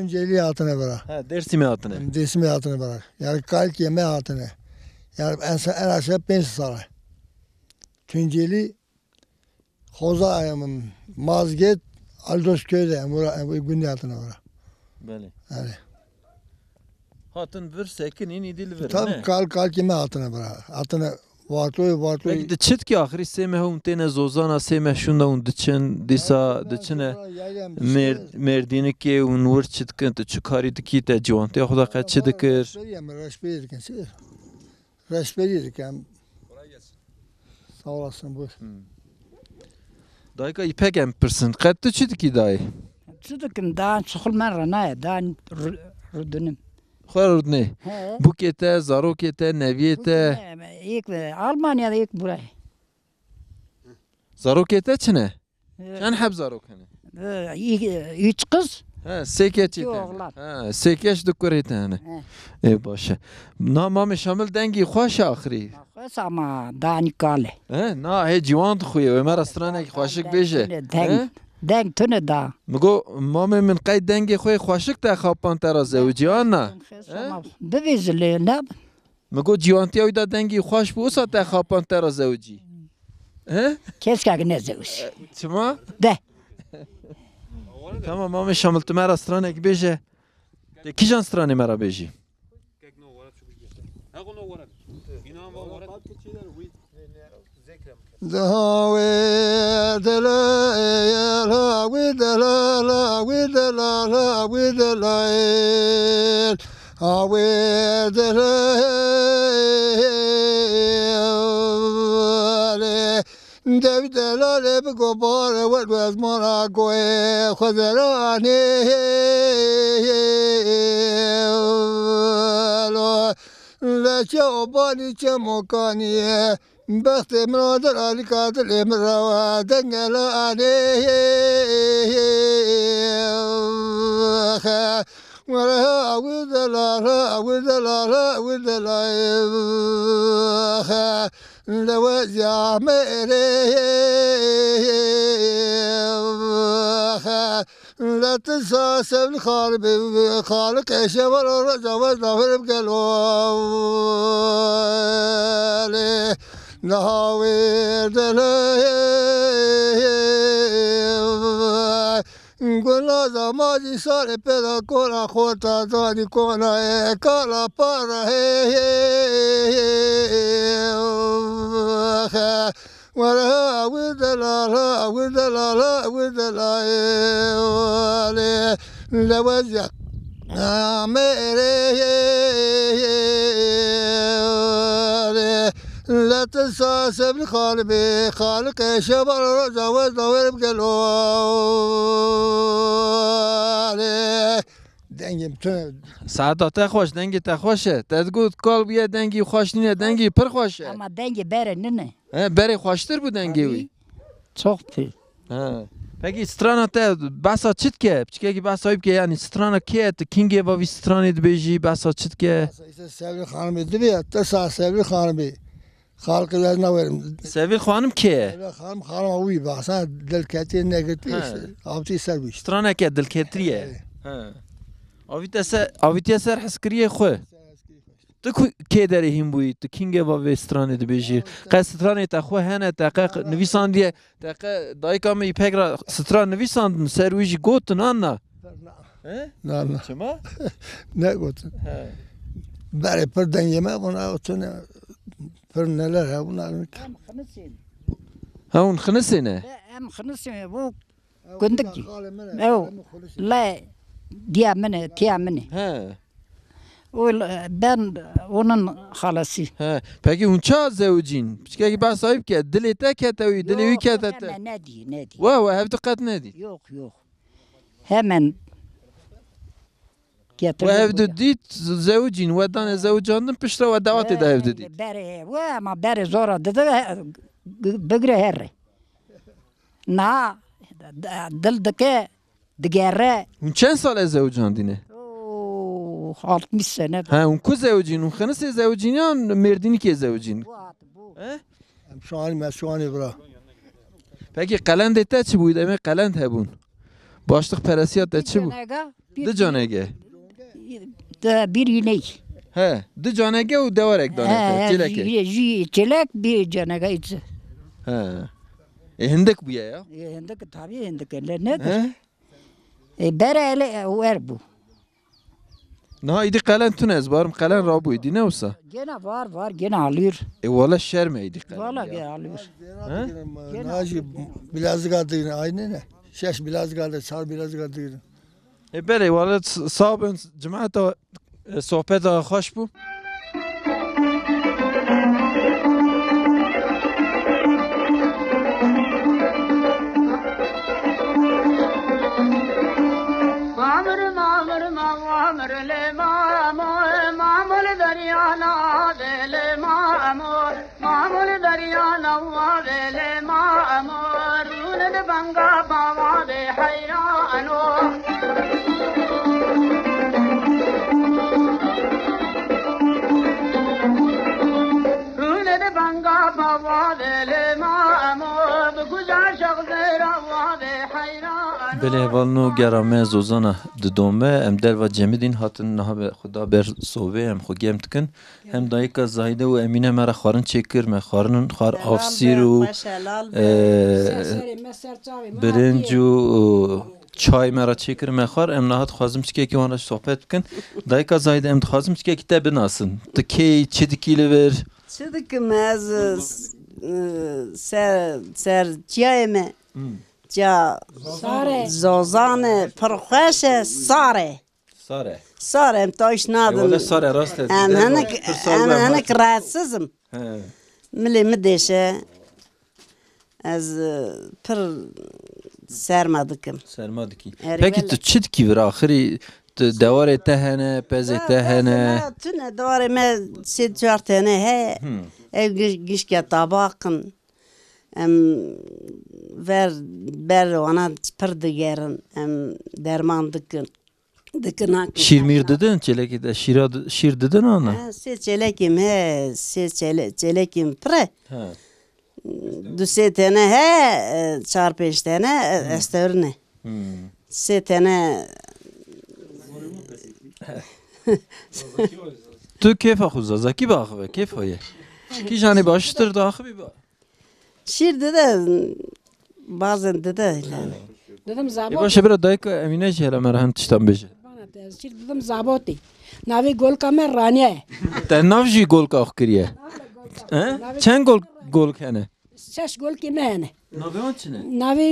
Tunceli hatına bırak. Ha, Dersim'e hatine. Desimi hatına bırak. Yani kalk yeme hatına. Yani en aşağı 5 saray. Tunceli Hoza ayamın Mazget Aldozköy'de bu günde hatına bırak. Böyle. Yani. Hatın vir sekin in idil vir. Tabii kalk yeme hatına bırak. Hatına vartoy. Peki de çit ki ahri semeh un tene zozana semeh şunda un dıçın disa dıçına merdini ki un vur çitkin te çıkari diki te civan te xuda kaçı dikir. Reşberi diken. Sağ olasın bu. Dayka ipek empirsin. Kattı çit ki dayı. Çıdıkım daha çıkılman rana daha rudunim. Xwar ne? Bukete, zarokete, neviyete. İlk Almanya'da ilk buraya. Zarokete çine? Şen hep zarok hani. Üç kız. Ha, sekeç İki eten. oğlan. Ha, sekeç dukur eten hani. Başa. Namam şamil dengi xoş ahri. Kız ama daha nikale. Ha, na he civan xuye. Ömer astrane xoşik beje. Denk tüne daha. Mgo mame min qay dengi xoy xoşik da xapan tera zevciana. Bivizli ne? Mgo civantiya uyda dengi xoş bu sa ta xapan tera zevci. He? Keşke ne zevş. Çima? De. Tamam mame şamil tümera astrane ki beje. De kijan astrane mera beji. Dawe dela with the la with the la with the la awe dela David la le go bar what was mora go khazarani la chobani chamokani بخت منادر علی کاتل امرا دنگل آنی ورا ودلا لوجع ميري لا تنسى سبل خالب خالق شمر رجع ظهر بقلوالي نهاوي دلي قلنا زماجي صار بدا كونا خوتا زاني كونا كالا بارا ولا ودلا لوجع ميري لا تنسى سبل خالبي خالق شبر رجع وزدور بقلوالي دنگیم تو سعادت خوش دنگی تا خوشه. تدگود کال بیه دنگی خوش نینه دنگی پر خوشه. Ama denge bere ne? Beri خوشتر bu dengi wi. Çok pir. Peki strana te basa çitke. Çike basa ayıp ki yani strana ke te kinge va vi strana de beji basa çitke. Sevil hanım dedi ya tesa Sevil hanım خالق لازم نورم Sevil hanım ke. خانم أوي بس أنا دلكتي نقطة أبتي سلبيش Strana ke dilketriye. Avite ser hiskriye xwe. Tu ke deri him buyi tu kinge va ve strana de beji. Qa strana te xwe hene te qa nivisan diye te qa dayka me ipegra strana nivisan serwiji gotun anna. لا Çima? ne gotun bari perden yeme buna otuna per neler ha bunlar Hem xınısın. Ha un khnesine. Hem xınısın bu gündük ki. La diyemene tiyemene. He. Ben onun halası. He. Peki unça zevcin. Çike basa ayıp ki dili te ketevi dili ke te. Ne diyor ne diyor. Wa hevde qat ne di. Yok. Hemen getirdim. Ve evde dit zevcin ve tane zevcandım pişra ve davet ede evde dit. Beri ama beri zora dedi bigre herre. Na dildeki digere Unçen sal zevcan dine. 60 sene. Ha un ku zevcin un khana se zevcin ya merdini ke zevcin. He? şu an bırak Peki kalend ete çi buydu eme kalend hebun. Başlık perasiyat de çi bu? Di canege. Bir inek. He. Di canege u devarek daneke. Çileke. Çilek bir canega içi. He. Hindek bu ya. Hindik tabii hindik nedir? He. Berele ver bu. Naha idi qelen tun ezbarım qelen rabu idi ne olsa. Gene var gene alıyor. Valla şerme idi qelen. Valla gene alıyor. Naci bilezik adı aynı ne? Şeş bilezik adı, sar bilezik adı. Bele valla sabın cemaata sohbet hoş bu. Bele valno gerame zozana didome em del ve cemidin hatin naha be xuda ber sove em xugem tikin hem dayika zahide u emine mera xarın çekir me xarın xar afsir u birincu çay mera çekir me xar em nahat xazım çike ki ona sohbet bikin dayika zahide em xazım çike kitabı nasın dikey çidikili ver çidikim az ser çayme Ja zozane perxeşe sare. Sare em taş nadın. Valla sare rast et. Em henek rahatsızım. Mili mi deşe az per sermadıkım. Sermadiki. Peki tu çidiki ver ahiri devare tehene, peze tehene. Tüne devare me sid çartene he. Ev gişke tabakın. Ver ber ona per digerin derman dikin. Şirmir dedin çeleki de şir dedin ona. Se çelekim he se çelekim pre. Du se tane he çar beş tane estörne. Se tane Tu kefa xuza zaki bax ve kef hoye. Ki jani baştır da axı bir ba. şir de bazen de Dedim zabot. Başa bir dayka emine jela merhan tiştan beje. Şir dedim zaboti. Navi gol kamer raniye. Te navji gol ka akriye. He? Çen gol kene. Şeş gol kimene. Navi on çine? Navi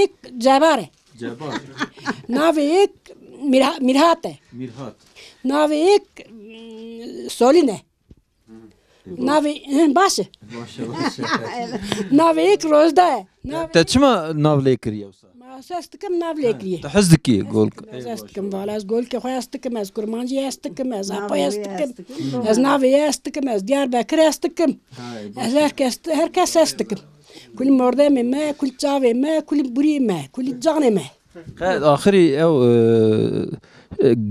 ek cebare. Cebar. Navi ek mirhate. Mirhat. Navi ek soline. Navi başı. Navi ek rozda. Te çima navle kriye usa? Sestim navlekriye. Te hazdiki gol. Sestim valla az gol ki hayastıkım az kurmancı yastıkım az apa yastıkım az navi yastıkım az Diyarbakır yastıkım az herkes yastıkım kul morde me kul çave me kul buri me kul canı me. آخری او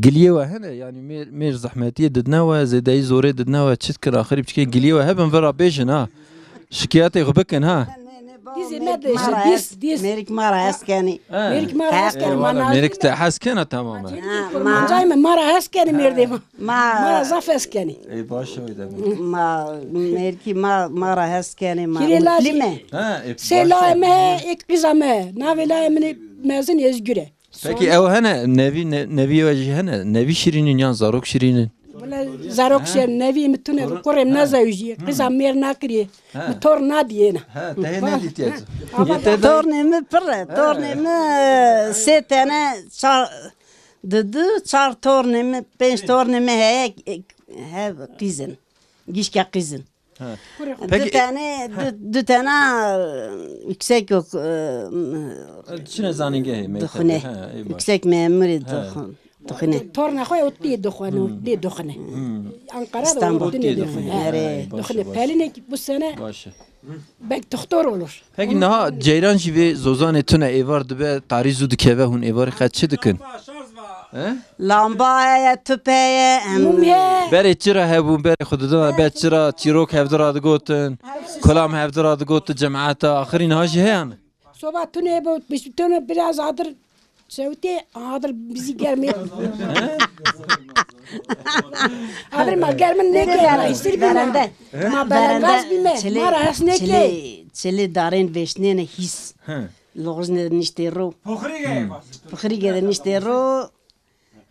گلیه و هنه یعنی میر زحمتیه ددنا و زدایی زوره ددنا و چیت کر آخری بچکه گلیه و هبن ورا بیشن ها شکایتی غبکن ها Merik mara askeni. Merik mara askeni. Merik te haskene tamamen. Manjay me mara askeni mirdim. Mara zaf askeni. Ey başı oydu. Meriki mara askeni ma. Lime. Ha. Sela me ek kızame. Navela me mezun ezgüre. Peki ev hene nevi ve hene nevi şirinin yan zarok şirinin. Zarok şer nevi mitune korem nazayuji. Kızam mer nakriye. Motor nadiyena. Ha, te ne ditiyet? Tornemi pırre. Tornemi setene çar dedi çar tornemi beş tornemi he kızın. Gişke kızın. Peki dü tane yüksek yok. Çine zaninge Dukhne. Yüksek memuri dukhne. Torna koy otti dukhne. Ankara İstanbul otti dukhne. Dukhne. Peline bu sene bek doktor olur. Peki naha ceyran jive zozan etune evar dibe tarizu dikeve hun evar kaçı dikin. Lambaya tüpeye Bere çira hebu bere xududan be çira çirok hevdira digotin. Kolam hevdira digot cemaata axirin haji heyan. Soba tune bu tune biraz adır Söğüte adır bizi gelmeye. Adır ma gelmen ne ki? İstir Berende. Ma berengaz bime. Mara esne ki. Çele darın veşnene his. Lozne niştero. Pokhri ge niştero.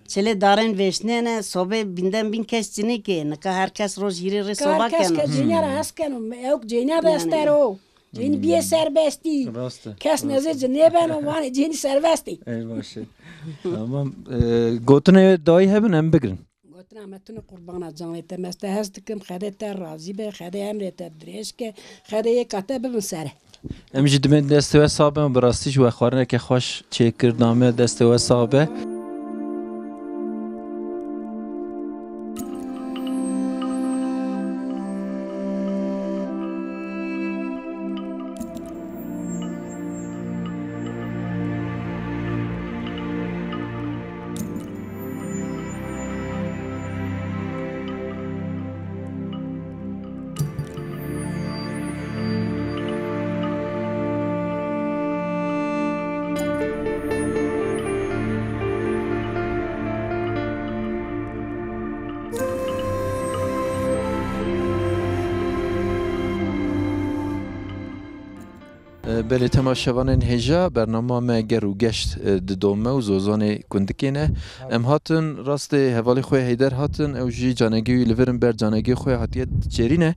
Çele darın veşnene sobe binden bin kesçini ki. Naka herkes roz yiri soba Herkes ken. ke cenyara asken. Yok cenya da estero. Ceni biye serbesti. Rastı. Kes nezir ceni ben o vani ceni serbesti. Eyvah. Tamam. Gotune dayı hebin em bigrin. Gotna metunu kurbana canlete meste hezdikim khadete razi be khade emrete dreşke khade kate bibin sere. Em jî dimên destê we sabe bi rastî ji we xwarineke xweş çêkirdame destê we sabe. Belê temaşevanên hêja bernama me ger û geşt di dome û zozanê kundikê ne. Em hatin rastê hevalê xwe heyder hatin ew jî canegî wî li virin ber canegî xwe hatiye çêrîne.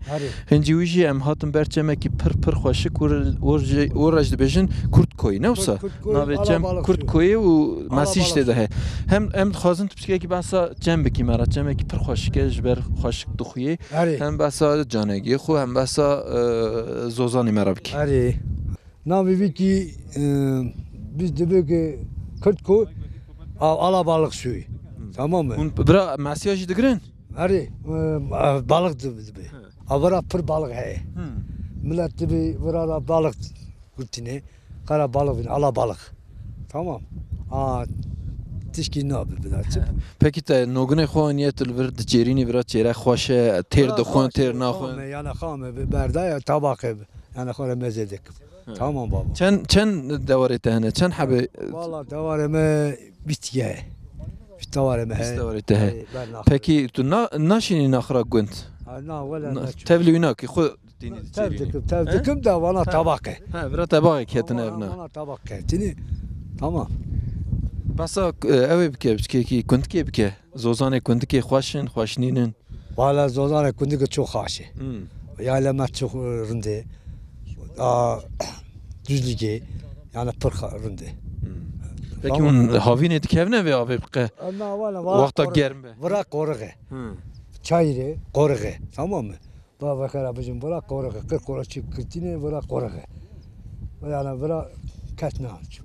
Hincî wî jî em hatin ber çemekî pir xweşik û rej dibêjin Kurtkoyê ne wisa? Navê çem Kurtkoyê û mesîj tê de he. Hem em dixwazin tu piskekî behsa çem bikî me re çemekî pir xweşik e ji ber xweşik dixuye. Hem behsa canegî xwe hem behsa zozanê me re bikî. Navi ki biz de ki Kırtko alabalık suyu. Tamam mı? Hûn bira mesîya jî digirin? Hadi balık dibi. Avara pır balık he. Millet dibi vurala balık kutine. Kara balık alabalık. Tamam. Tişki ne yapıyor bir daha? Peki te nogunê xwe niyet li vir di çêrînê vira çêre xweş e têr dixwin têr naxwin. Yani xame berdaya tabak yani xore mezedik. Tamam baba. Çend dewarê te hene? Çend hebê Valla devareme bitkiye. Devareme he. dewarê te he? Peki tu naşînî naxira gund? Tevlî wî nakî xwe dînî di çêrînê. Tevdikim de bana tabak. He vira tebağê ketine ev na. Bana tabak ketini. Tamam. Besa ew ê bike pişkekî kundikê bike. Zozanê kundikê xweşin xweşnînin. Valla zozane kundika çok haşi. Yaylamet çok rındı. Düzlüge yani pır rındı. Peki hûn havînê dikevne vê avê bike? Wexta germ be. Vıra koruğu. Çayırı koruğu. Tamam mı? Baba kara bizim vıra koruğu. 40 koruğu çıktı. Vıra koruğu. Yani vıra ketne alçı.